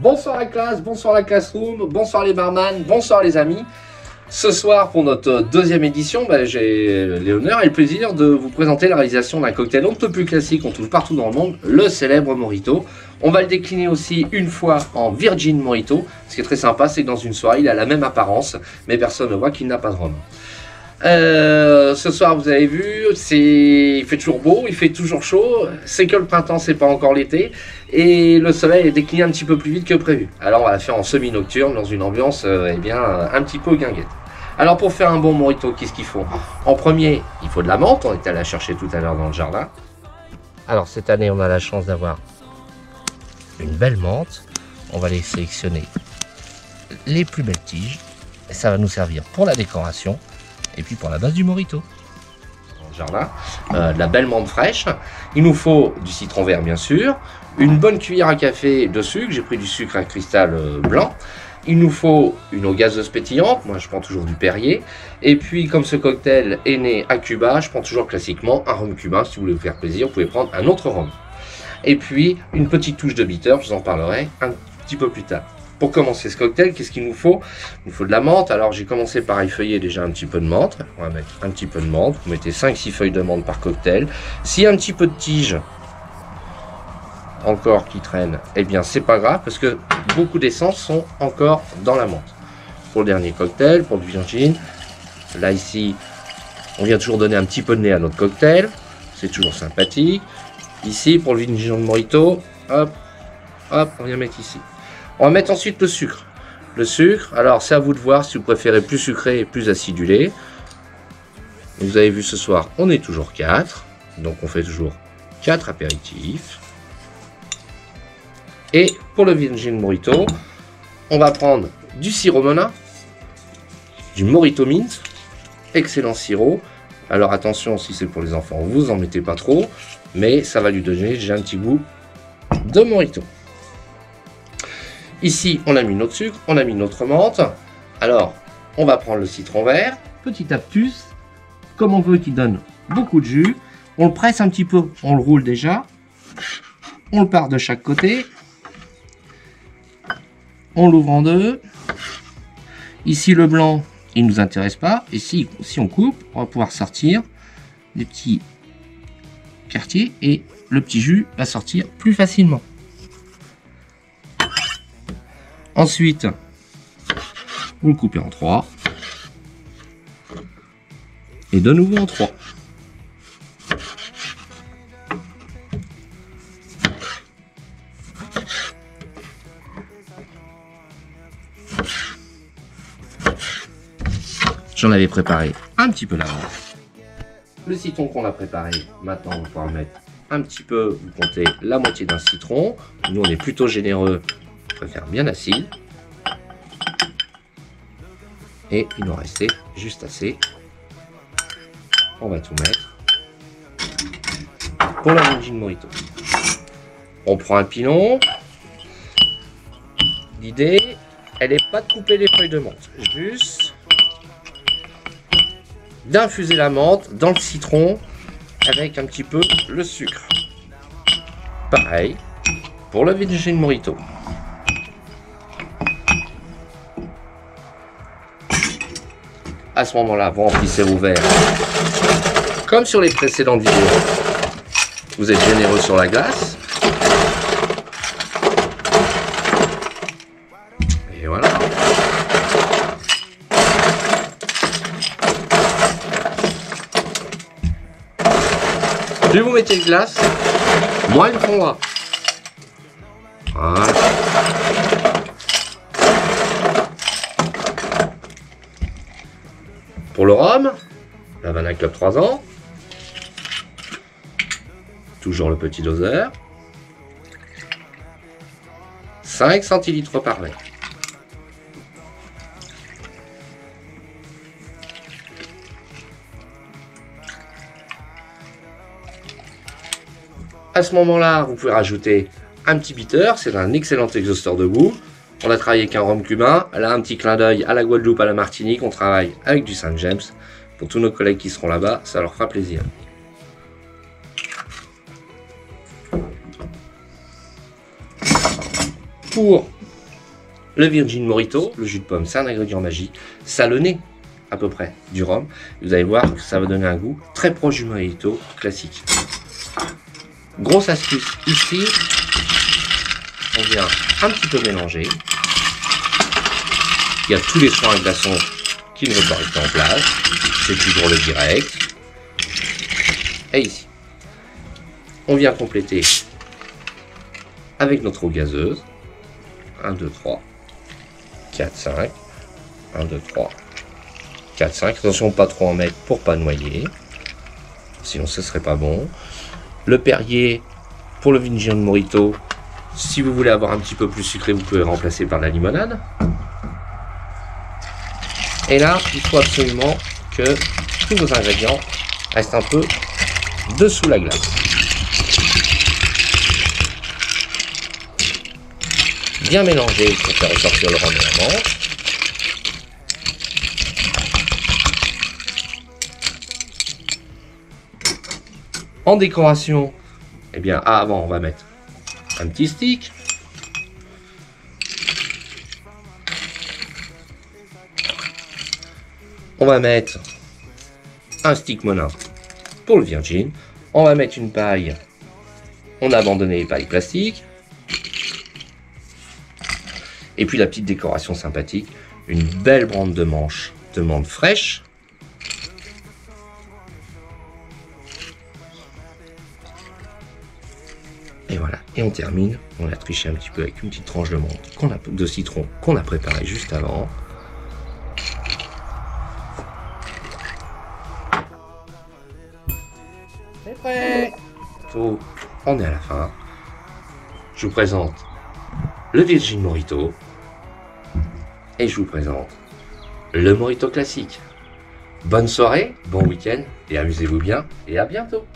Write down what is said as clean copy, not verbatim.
Bonsoir la classe, bonsoir la classroom, bonsoir les barman, bonsoir les amis. Ce soir, pour notre deuxième édition, j'ai l'honneur et le plaisir de vous présenter la réalisation d'un cocktail un peu plus classique, on trouve partout dans le monde, le célèbre Mojito. On va le décliner aussi une fois en Virgin Mojito. Ce qui est très sympa, c'est que dans une soirée, il a la même apparence, mais personne ne voit qu'il n'a pas de rhum. Ce soir, vous avez vu, il fait toujours beau, il fait toujours chaud, c'est que le printemps, c'est pas encore l'été, et le soleil est décliné un petit peu plus vite que prévu. Alors on va la faire en semi-nocturne, dans une ambiance un petit peu guinguette. Alors pour faire un bon mojito, qu'est-ce qu'il faut? En premier, il faut de la menthe, on est allé la chercher tout à l'heure dans le jardin. Alors cette année, on a la chance d'avoir une belle menthe, on va les sélectionner les plus belles tiges, et ça va nous servir pour la décoration. Et puis pour la base du mojito, dans le jardin, de la belle menthe fraîche. Il nous faut du citron vert bien sûr, une bonne cuillère à café de sucre, j'ai pris du sucre à cristal blanc. Il nous faut une eau gazeuse pétillante, moi je prends toujours du Perrier. Et puis comme ce cocktail est né à Cuba, je prends toujours classiquement un rhum cubain. Si vous voulez vous faire plaisir, vous pouvez prendre un autre rhum. Et puis une petite touche de bitter, je vous en parlerai un petit peu plus tard. Pour commencer ce cocktail, qu'est-ce qu'il nous faut? Il nous faut de la menthe. Alors j'ai commencé par effeuiller déjà un petit peu de menthe. On va mettre un petit peu de menthe. Vous mettez 5-6 feuilles de menthe par cocktail. S'il y a un petit peu de tige encore qui traîne, eh bien c'est pas grave parce que beaucoup d'essences sont encore dans la menthe. Pour le dernier cocktail, pour le Virgin, là ici, on vient toujours donner un petit peu de nez à notre cocktail. C'est toujours sympathique. Ici, pour le Virgin Mojito, hop, hop, on vient mettre ici. On va mettre ensuite le sucre. Le sucre, alors c'est à vous de voir si vous préférez plus sucré et plus acidulé. Vous avez vu ce soir, on est toujours 4. Donc on fait toujours 4 apéritifs. Et pour le Virgin Mojito, on va prendre du sirop Mona, du Mojito Mint. Excellent sirop. Alors attention, si c'est pour les enfants, vous en mettez pas trop. Mais ça va lui donner déjà un petit goût de Mojito. Ici, on a mis notre sucre, on a mis notre menthe. Alors, on va prendre le citron vert. Petite astuce, comme on veut qu'il donne beaucoup de jus, on le presse un petit peu, on le roule déjà. On le part de chaque côté. On l'ouvre en deux. Ici, le blanc, il ne nous intéresse pas. Et si on coupe, on va pouvoir sortir des petits quartiers et le petit jus va sortir plus facilement. Ensuite, vous le coupez en 3. Et de nouveau en 3. J'en avais préparé un petit peu d'avance. Le citron qu'on a préparé, maintenant on va pouvoir mettre un petit peu, vous comptez la moitié d'un citron. Nous on est plutôt généreux. Je préfère bien acide. Et il nous restait juste assez. On va tout mettre. Pour la Virgin Mojito. On prend un pilon. L'idée, elle n'est pas de couper les feuilles de menthe. Juste d'infuser la menthe dans le citron avec un petit peu le sucre. Pareil pour le Virgin Mojito. À ce moment-là, vous remplissez vos verres. Comme sur les précédentes vidéos, vous êtes généreux sur la glace. Et voilà. Plus vous mettez de glace, moins il fondra. Voilà. Pour le rhum, la Havana Club 3 ans. Toujours le petit doseur. 5 centilitres par verre. À ce moment-là, vous pouvez rajouter un petit bitter, c'est un excellent exhausteur de goût. On a travaillé avec un rhum cubain. Là, un petit clin d'œil à la Guadeloupe, à la Martinique. On travaille avec du Saint James. Pour tous nos collègues qui seront là-bas, ça leur fera plaisir. Pour Le Virgin Mojito, le jus de pomme, c'est un ingrédient magique, salonné à peu près du rhum. Vous allez voir que ça va donner un goût très proche du mojito classique. Grosse astuce ici, on vient un petit peu mélanger. Il y a tous les soins à glaçons qui ne vont pas rester en place. C'est toujours le direct. Et ici, on vient compléter avec notre eau gazeuse. 1, 2, 3, 4, 5. 1, 2, 3, 4, 5. Attention, pas trop en mettre pour pas noyer. Sinon, ce serait pas bon. Le Perrier pour le Virgin Mojito. Si vous voulez avoir un petit peu plus sucré, vous pouvez remplacer par la limonade. Et là, il faut absolument que tous vos ingrédients restent un peu dessous la glace. Bien mélanger pour faire ressortir le rhum et la menthe. En décoration, eh bien, avant, on va mettre un petit stick. On va mettre un stick Monin pour le Virgin. On va mettre une paille. On a abandonné les pailles plastiques. Et puis la petite décoration sympathique, une belle bande de manche de menthe fraîche. Et voilà, et on termine. On a triché un petit peu avec une petite tranche de menthe, de citron qu'on a préparé juste avant. C'est prêt. On est à la fin. Je vous présente le Virgin Mojito et je vous présente le Mojito classique. Bonne soirée, bon week-end et amusez-vous bien et à bientôt.